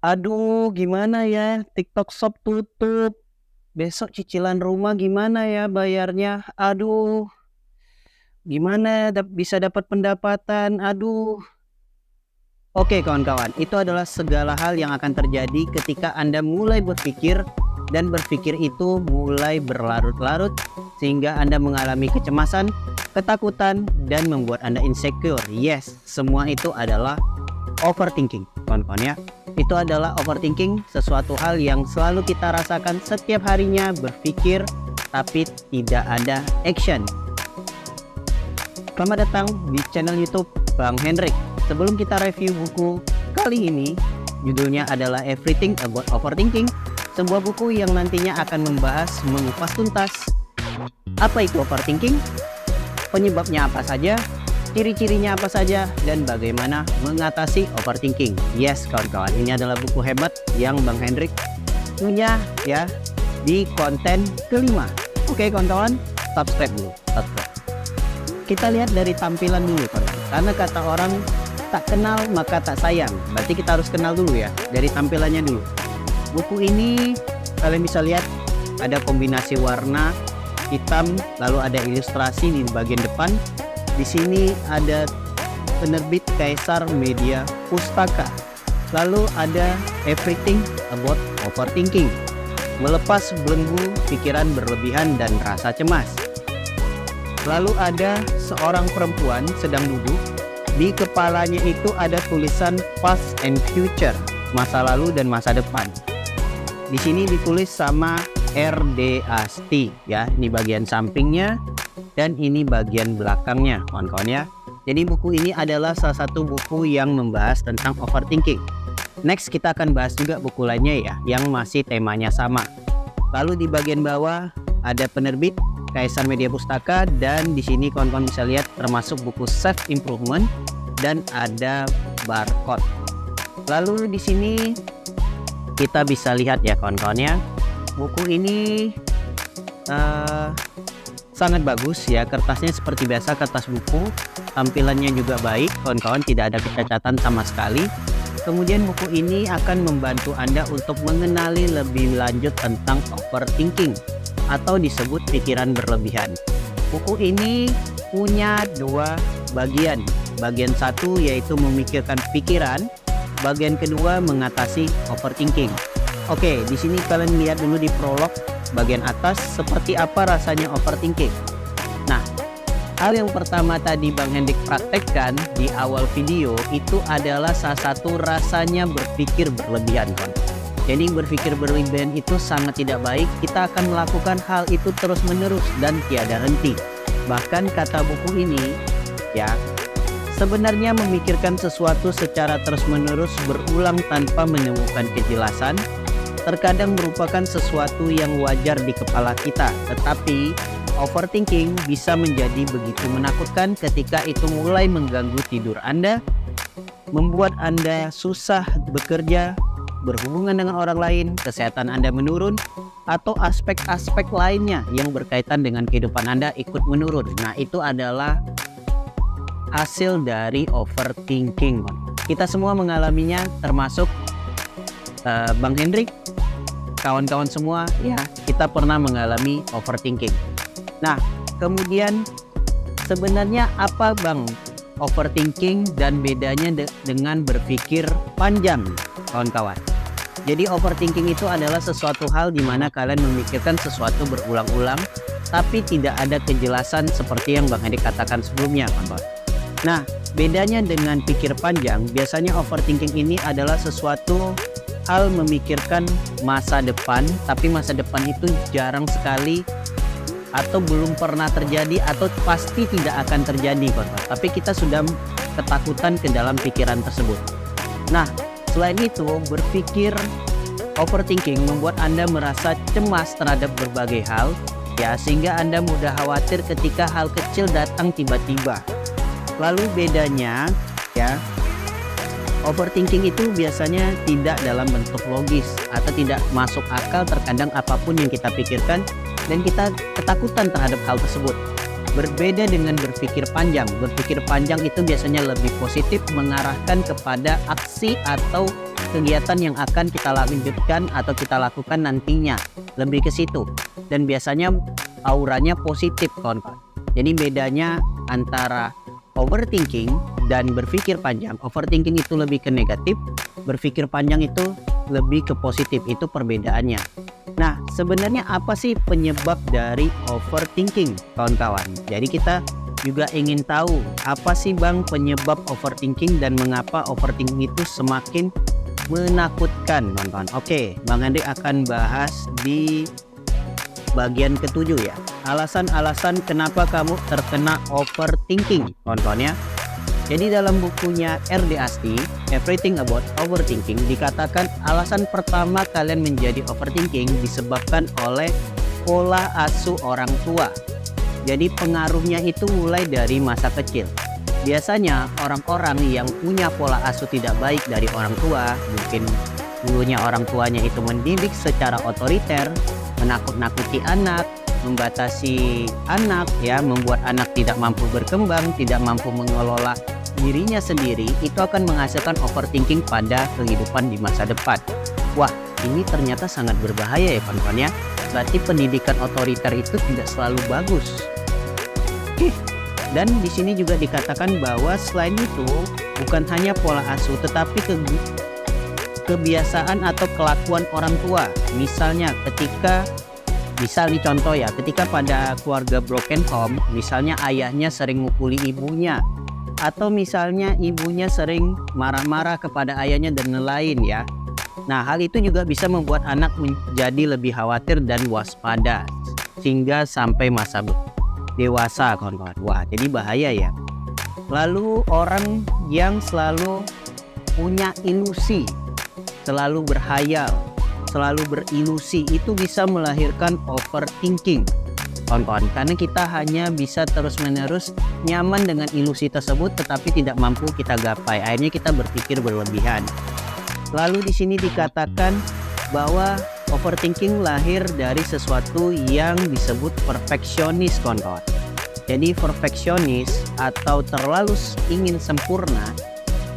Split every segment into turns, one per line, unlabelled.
Aduh, gimana ya? TikTok Shop tutup. Besok cicilan rumah gimana ya bayarnya? Aduh, gimana bisa dapat pendapatan? Aduh. Oke kawan-kawan, itu adalah segala hal yang akan terjadi ketika Anda mulai berpikir dan berpikir itu mulai berlarut-larut sehingga Anda mengalami kecemasan, ketakutan, dan membuat Anda insecure. Yes, semua itu adalah overthinking, kawan-kawan ya. Itu adalah overthinking, sesuatu hal yang selalu kita rasakan setiap harinya, berpikir tapi tidak ada action. Selamat datang di channel YouTube Bang Hendrik. Sebelum kita review buku kali ini, judulnya adalah Everything About Overthinking, sebuah buku yang nantinya akan membahas mengupas tuntas apa itu overthinking, penyebabnya apa saja, ciri-cirinya apa saja, dan bagaimana mengatasi overthinking. Yes kawan-kawan, ini adalah buku hebat yang Bang Hendrik punya ya di konten kelima. Oke kawan-kawan, subscribe dulu. Kita lihat dari tampilan dulu kawan-kawan. Karena kata orang tak kenal maka tak sayang. Berarti kita harus kenal dulu ya, dari tampilannya dulu. Buku ini kalian bisa lihat ada kombinasi warna hitam, lalu ada ilustrasi di bagian depan. Di sini ada penerbit Kaisar Media Pustaka. Lalu ada Everything About Overthinking, melepas belenggu pikiran berlebihan dan rasa cemas. Lalu ada seorang perempuan sedang duduk, di kepalanya itu ada tulisan past and future, masa lalu dan masa depan. Di sini ditulis sama R.D. Asti ya, ini bagian sampingnya dan ini bagian belakangnya kawan-kawan ya. Jadi buku ini adalah salah satu buku yang membahas tentang overthinking. Next kita akan bahas juga buku lainnya ya, yang masih temanya sama. Lalu di bagian bawah ada penerbit Kaisar Media Pustaka, dan di sini kawan-kawan bisa lihat termasuk buku self improvement dan ada barcode. Lalu di sini kita bisa lihat ya kawan-kawan ya, buku ini sangat bagus ya, kertasnya seperti biasa kertas buku, tampilannya juga baik kawan-kawan, tidak ada kecacatan sama sekali. Kemudian buku ini akan membantu Anda untuk mengenali lebih lanjut tentang overthinking atau disebut pikiran berlebihan. Buku ini punya dua bagian. Bagian satu yaitu memikirkan pikiran, bagian kedua mengatasi overthinking. Oke, di sini kalian lihat dulu di prolog bagian atas seperti apa rasanya overthinking. Nah, hal yang pertama tadi Bang Hendrik praktekkan di awal video itu adalah salah satu rasanya berpikir berlebihan kan. Jadi berpikir berlebihan itu sangat tidak baik. Kita akan melakukan hal itu terus menerus dan tiada henti. Bahkan kata buku ini ya, sebenarnya memikirkan sesuatu secara terus menerus berulang tanpa menemukan kejelasan terkadang merupakan sesuatu yang wajar di kepala kita. Tetapi overthinking bisa menjadi begitu menakutkan ketika itu mulai mengganggu tidur Anda, membuat Anda susah bekerja, berhubungan dengan orang lain, kesehatan Anda menurun, atau aspek-aspek lainnya yang berkaitan dengan kehidupan Anda ikut menurun. Nah, itu adalah hasil dari overthinking. Kita semua mengalaminya, termasuk Bang Hendrik, kawan-kawan semua ya, kita pernah mengalami overthinking. Nah, kemudian sebenarnya apa Bang overthinking dan bedanya dengan berpikir panjang kawan-kawan? Jadi overthinking itu adalah sesuatu hal di mana kalian memikirkan sesuatu berulang-ulang tapi tidak ada kejelasan seperti yang Bang Hendrik katakan sebelumnya kawan-kawan. Nah, bedanya dengan pikir panjang, biasanya overthinking ini adalah sesuatu hal memikirkan masa depan, tapi masa depan itu jarang sekali atau belum pernah terjadi atau pasti tidak akan terjadi kawan-kawan. Tapi kita sudah ketakutan ke dalam pikiran tersebut. Nah, selain itu, berpikir overthinking membuat Anda merasa cemas terhadap berbagai hal, ya, sehingga Anda mudah khawatir ketika hal kecil datang tiba-tiba. Lalu bedanya, ya, overthinking itu biasanya tidak dalam bentuk logis atau tidak masuk akal terkadang apapun yang kita pikirkan dan kita ketakutan terhadap hal tersebut. Berbeda dengan berpikir panjang. Berpikir panjang itu biasanya lebih positif, mengarahkan kepada aksi atau kegiatan yang akan kita lanjutkan atau kita lakukan nantinya, lebih ke situ. Dan biasanya auranya positif, kawan-kawan. Jadi bedanya antara overthinking dan berpikir panjang. Overthinking itu lebih ke negatif, berpikir panjang itu lebih ke positif. Itu perbedaannya. Nah, sebenarnya apa sih penyebab dari overthinking, kawan-kawan? Jadi kita juga ingin tahu apa sih Bang penyebab overthinking dan mengapa overthinking itu semakin menakutkan, kawan-kawan. Oke, Bang Andri akan bahas di bagian ketujuh ya. Alasan-alasan kenapa kamu terkena overthinking, kawan-kawan ya. Jadi dalam bukunya R.D. Asti, Everything About Overthinking, dikatakan alasan pertama kalian menjadi overthinking disebabkan oleh pola asuh orang tua. Jadi pengaruhnya itu mulai dari masa kecil. Biasanya orang-orang yang punya pola asuh tidak baik dari orang tua, mungkin dulunya orang tuanya itu mendidik secara otoriter, menakut-nakuti anak, membatasi anak ya, membuat anak tidak mampu berkembang, tidak mampu mengelola dirinya sendiri, itu akan menghasilkan overthinking pada kehidupan di masa depan. Wah, ini ternyata sangat berbahaya ya kawan-kawan ya. Berarti pendidikan otoriter itu tidak selalu bagus. Dan di sini juga dikatakan bahwa selain itu bukan hanya pola asuh tetapi kebiasaan atau kelakuan orang tua. Misalnya nih contoh ya, ketika pada keluarga broken home, misalnya ayahnya sering mukuli ibunya, atau misalnya ibunya sering marah-marah kepada ayahnya dan lain-lain ya. Nah, hal itu juga bisa membuat anak menjadi lebih khawatir dan waspada sehingga sampai masa dewasa, kawan-kawan. Wah, jadi bahaya ya. Lalu orang yang selalu punya ilusi, selalu berhayal, selalu berilusi, itu bisa melahirkan overthinking, kawan-kawan. Karena kita hanya bisa terus-menerus nyaman dengan ilusi tersebut tetapi tidak mampu kita gapai. Akhirnya kita berpikir berlebihan. Lalu di sini dikatakan bahwa overthinking lahir dari sesuatu yang disebut perfeksionis, kawan-kawan. Jadi perfeksionis atau terlalu ingin sempurna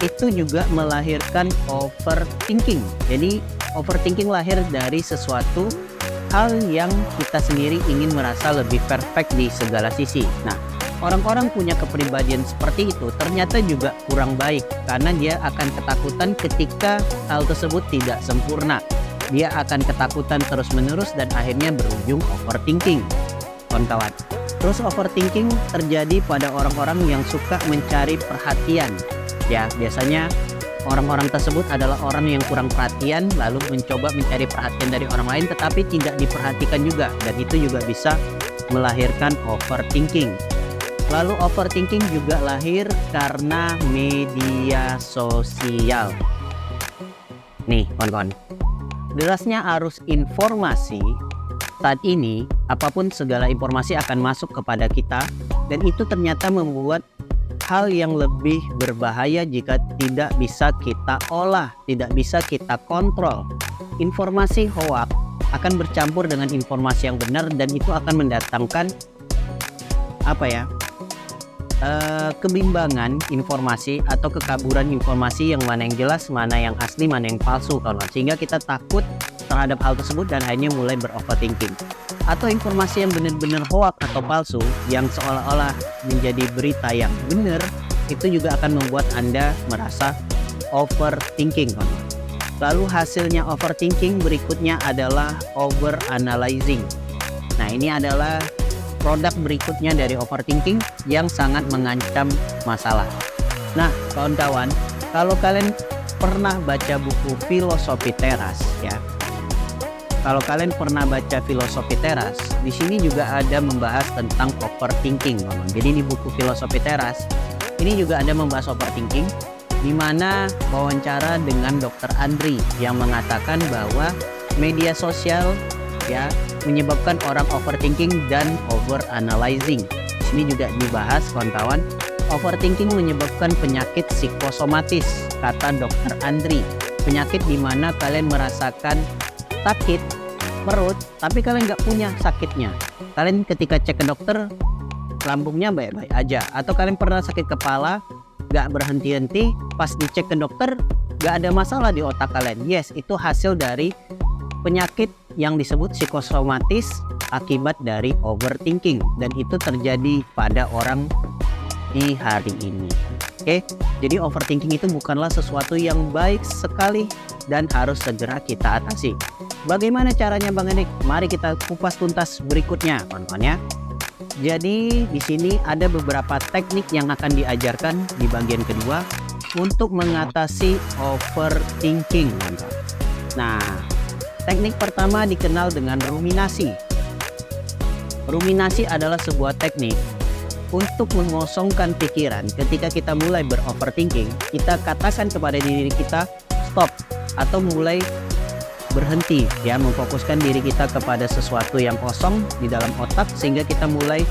itu juga melahirkan overthinking. Jadi overthinking lahir dari sesuatu hal yang kita sendiri ingin merasa lebih perfect di segala sisi. Nah, orang-orang punya kepribadian seperti itu ternyata juga kurang baik karena dia akan ketakutan ketika hal tersebut tidak sempurna. Dia akan ketakutan terus-menerus dan akhirnya berujung overthinking, kawan-kawan. Terus overthinking terjadi pada orang-orang yang suka mencari perhatian. Ya, biasanya orang-orang tersebut adalah orang yang kurang perhatian lalu mencoba mencari perhatian dari orang lain tetapi tidak diperhatikan juga, dan itu juga bisa melahirkan overthinking. Lalu overthinking juga lahir karena media sosial. Nih, kawan-kawan. Derasnya arus informasi saat ini, apapun segala informasi akan masuk kepada kita, dan itu ternyata membuat hal yang lebih berbahaya jika tidak bisa kita olah, tidak bisa kita kontrol. Informasi hoax akan bercampur dengan informasi yang benar dan itu akan mendatangkan kebimbangan informasi atau kekaburan informasi, yang mana yang jelas, mana yang asli, mana yang palsu, kawan. Sehingga kita takut terhadap hal tersebut dan akhirnya mulai beroverthinking. Atau informasi yang benar-benar hoax atau palsu yang seolah-olah menjadi berita yang benar, itu juga akan membuat Anda merasa overthinking, kawan. Lalu hasilnya overthinking berikutnya adalah overanalyzing. Nah, ini adalah produk berikutnya dari overthinking yang sangat mengancam masalah. Nah, kawan-kawan, kalau kalian pernah baca buku Filosofi Teras ya. Kalau kalian pernah baca Filosofi Teras, di sini juga ada membahas tentang overthinking, kawan. Jadi di buku Filosofi Teras ini juga ada membahas overthinking, di mana wawancara dengan Dr. Andri yang mengatakan bahwa media sosial ya menyebabkan orang overthinking dan overanalyzing. Di sini juga dibahas, kawan-kawan, overthinking menyebabkan penyakit psikosomatis, kata Dr. Andri. Penyakit di mana kalian merasakan sakit perut tapi kalian nggak punya sakitnya. Kalian ketika cek ke dokter lambungnya baik-baik aja, atau kalian pernah sakit kepala nggak berhenti-henti, pas dicek ke dokter Gak ada masalah di otak kalian. Yes, itu hasil dari penyakit yang disebut psikosomatis akibat dari overthinking, dan itu terjadi pada orang di hari ini. Oke, jadi overthinking itu bukanlah sesuatu yang baik sekali dan harus segera kita atasi. Bagaimana caranya Bang Hendrik? Mari kita kupas tuntas berikutnya, kawan-kawan ya. Jadi di sini ada beberapa teknik yang akan diajarkan di bagian kedua untuk mengatasi overthinking, kawan-kawan. Nah, teknik pertama dikenal dengan ruminasi. Ruminasi adalah sebuah teknik untuk mengosongkan pikiran. Ketika kita mulai beroverthinking, kita katakan kepada diri kita stop, atau mulai berhenti ya, memfokuskan diri kita kepada sesuatu yang kosong di dalam otak, sehingga kita mulai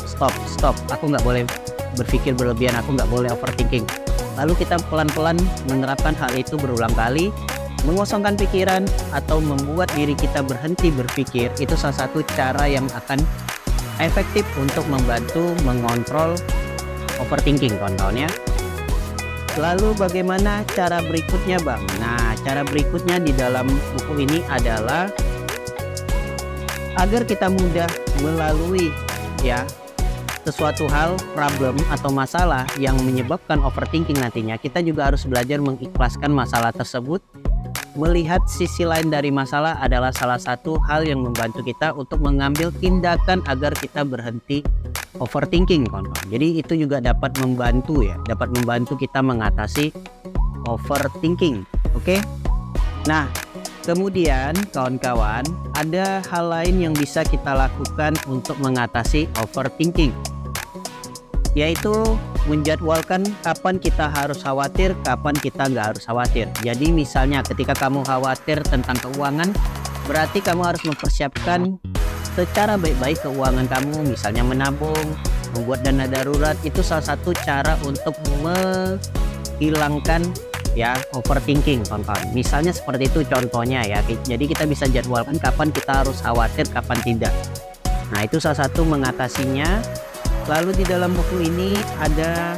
stop. Aku nggak boleh berpikir berlebihan, aku nggak boleh overthinking. Lalu kita pelan-pelan menerapkan hal itu berulang kali, mengosongkan pikiran atau membuat diri kita berhenti berpikir. Itu salah satu cara yang akan efektif untuk membantu mengontrol overthinking, kawan-kawan ya. Lalu bagaimana cara berikutnya Bang? Nah, cara berikutnya di dalam buku ini adalah agar kita mudah melalui ya sesuatu hal, problem atau masalah yang menyebabkan overthinking nantinya. Kita juga harus belajar mengikhlaskan masalah tersebut. Melihat sisi lain dari masalah adalah salah satu hal yang membantu kita untuk mengambil tindakan agar kita berhenti overthinking, kawan-kawan. Jadi itu juga dapat membantu ya, dapat membantu kita mengatasi overthinking. Oke. Nah, kemudian kawan-kawan, ada hal lain yang bisa kita lakukan untuk mengatasi overthinking, yaitu menjadwalkan kapan kita harus khawatir, kapan kita nggak harus khawatir. Jadi misalnya ketika kamu khawatir tentang keuangan, berarti kamu harus mempersiapkan secara baik-baik keuangan kamu, misalnya menabung, membuat dana darurat. Itu salah satu cara untuk menghilangkan ya overthinking, kawan-kawan. Misalnya seperti itu contohnya ya. Jadi kita bisa jadwalkan kapan kita harus khawatir, kapan tidak. Nah, itu salah satu mengatasinya. Lalu di dalam buku ini ada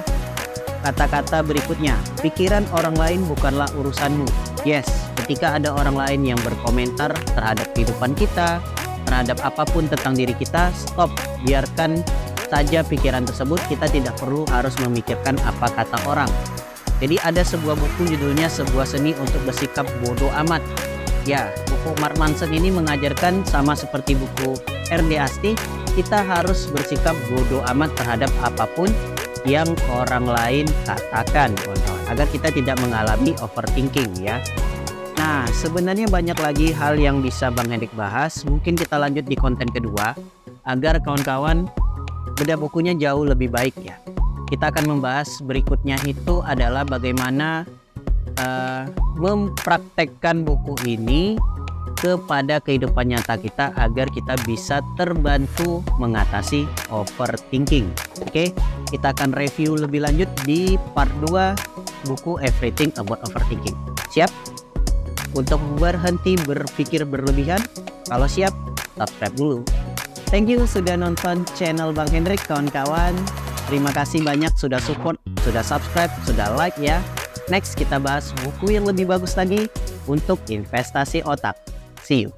kata-kata berikutnya, pikiran orang lain bukanlah urusanmu. Yes, ketika ada orang lain yang berkomentar terhadap kehidupan kita, terhadap apapun tentang diri kita, stop, biarkan saja pikiran tersebut. Kita tidak perlu harus memikirkan apa kata orang. Jadi ada sebuah buku judulnya Sebuah Seni untuk Bersikap Bodoh Amat. Ya, buku Mark Manson ini mengajarkan sama seperti buku R.D. Asti, kita harus bersikap bodoh amat terhadap apapun yang orang lain katakan, kawan-kawan, agar kita tidak mengalami overthinking ya. Nah, sebenarnya banyak lagi hal yang bisa Bang Hendrik bahas. Mungkin kita lanjut di konten kedua agar kawan-kawan bedah bukunya jauh lebih baik ya. Kita akan membahas berikutnya itu adalah bagaimana mempraktekkan buku ini kepada kehidupan nyata kita agar kita bisa terbantu mengatasi overthinking. Oke, kita akan review lebih lanjut di part 2 buku Everything About Overthinking. Siap? Untuk berhenti berpikir berlebihan? Kalau siap, subscribe dulu. Thank you sudah nonton channel Bang Hendrik, kawan-kawan. Terima kasih banyak sudah support, sudah subscribe, sudah like ya. Next kita bahas buku yang lebih bagus lagi untuk investasi otak. See you.